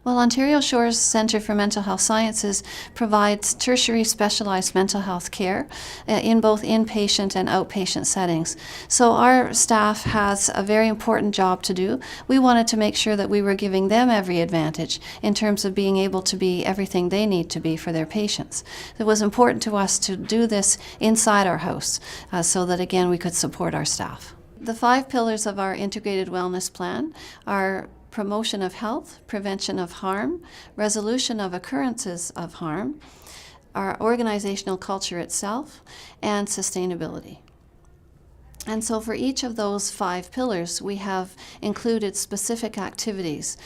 Well, Ontario Shores Centre for Mental Health Sciences provides tertiary specialized mental health care in both inpatient and outpatient settings. So our staff has a very important job to do. We wanted to make sure that we were giving them every advantage in terms of being able to be everything they need to be for their patients. It was important to us to do this inside our house so that, again, we could support our staff. The 5 pillars of our integrated wellness plan are promotion of health, prevention of harm, resolution of occurrences of harm, our organizational culture itself, and sustainability. And so for each of those 5 pillars, we have included specific activities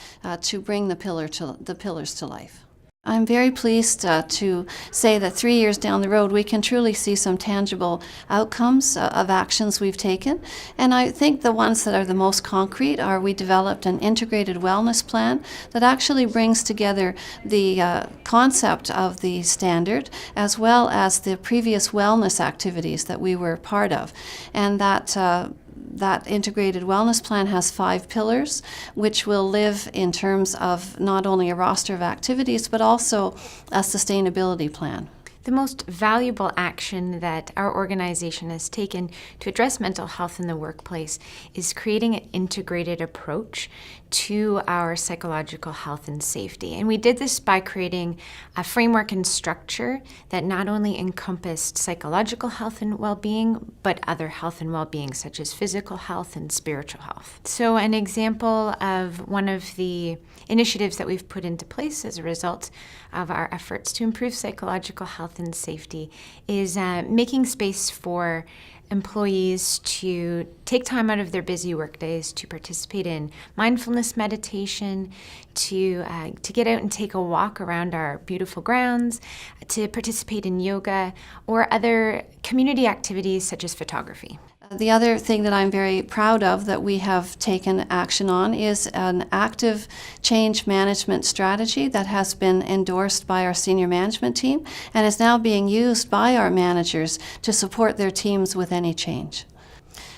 to bring the pillars to life. I'm very pleased to say that 3 years down the road, we can truly see some tangible outcomes of actions we've taken. And I think the ones that are the most concrete are we developed an integrated wellness plan that actually brings together the concept of the standard as well as the previous wellness activities that we were part of. And that integrated wellness plan has 5 pillars, which will live in terms of not only a roster of activities, but also a sustainability plan. The most valuable action that our organization has taken to address mental health in the workplace is creating an integrated approach to our psychological health and safety. And we did this by creating a framework and structure that not only encompassed psychological health and well-being, but other health and well-being, such as physical health and spiritual health. So an example of one of the initiatives that we've put into place as a result of our efforts to improve psychological health and safety is making space for employees to take time out of their busy workdays to participate in mindfulness meditation, to get out and take a walk around our beautiful grounds, to participate in yoga or other community activities such as photography. The other thing that I'm very proud of that we have taken action on is an active change management strategy that has been endorsed by our senior management team and is now being used by our managers to support their teams with any change.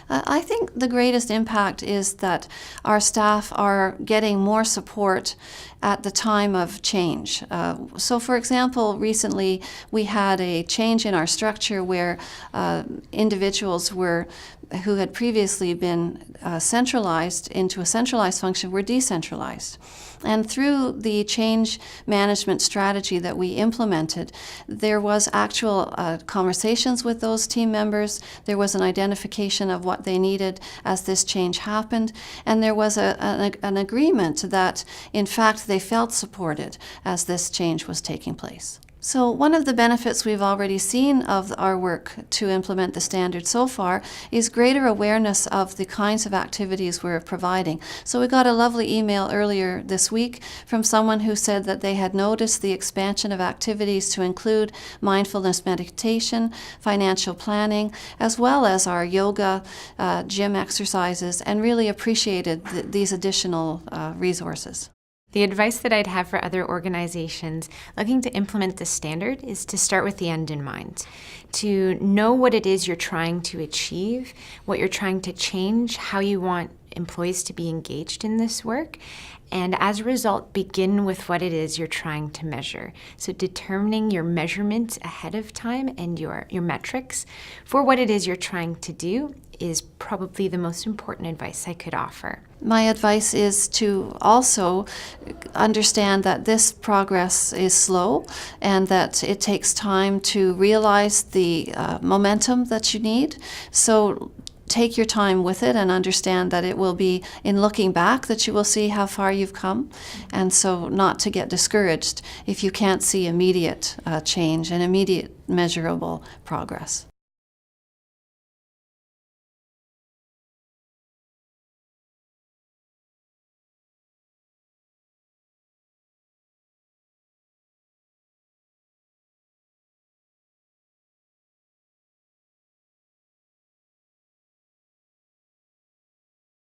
I think the greatest impact is that our staff are getting more support at the time of change. So for example, recently we had a change in our structure where individuals who had previously been centralized into a centralized function were decentralized. And through the change management strategy that we implemented, there was actual conversations with those team members, there was an identification of what they needed as this change happened, and there was an agreement that, in fact, they felt supported as this change was taking place. So one of the benefits we've already seen of our work to implement the standard so far is greater awareness of the kinds of activities we're providing. So we got a lovely email earlier this week from someone who said that they had noticed the expansion of activities to include mindfulness meditation, financial planning, as well as our yoga, gym exercises, and really appreciated these additional resources. The advice that I'd have for other organizations looking to implement this standard is to start with the end in mind. To know what it is you're trying to achieve, what you're trying to change, how you want employees to be engaged in this work, and as a result, begin with what it is you're trying to measure. So determining your measurements ahead of time and your metrics for what it is you're trying to do is probably the most important advice I could offer. My advice is to also understand that this progress is slow and that it takes time to realize the momentum that you need. So take your time with it and understand that it will be in looking back that you will see how far you've come, and so not to get discouraged if you can't see immediate change and immediate measurable progress.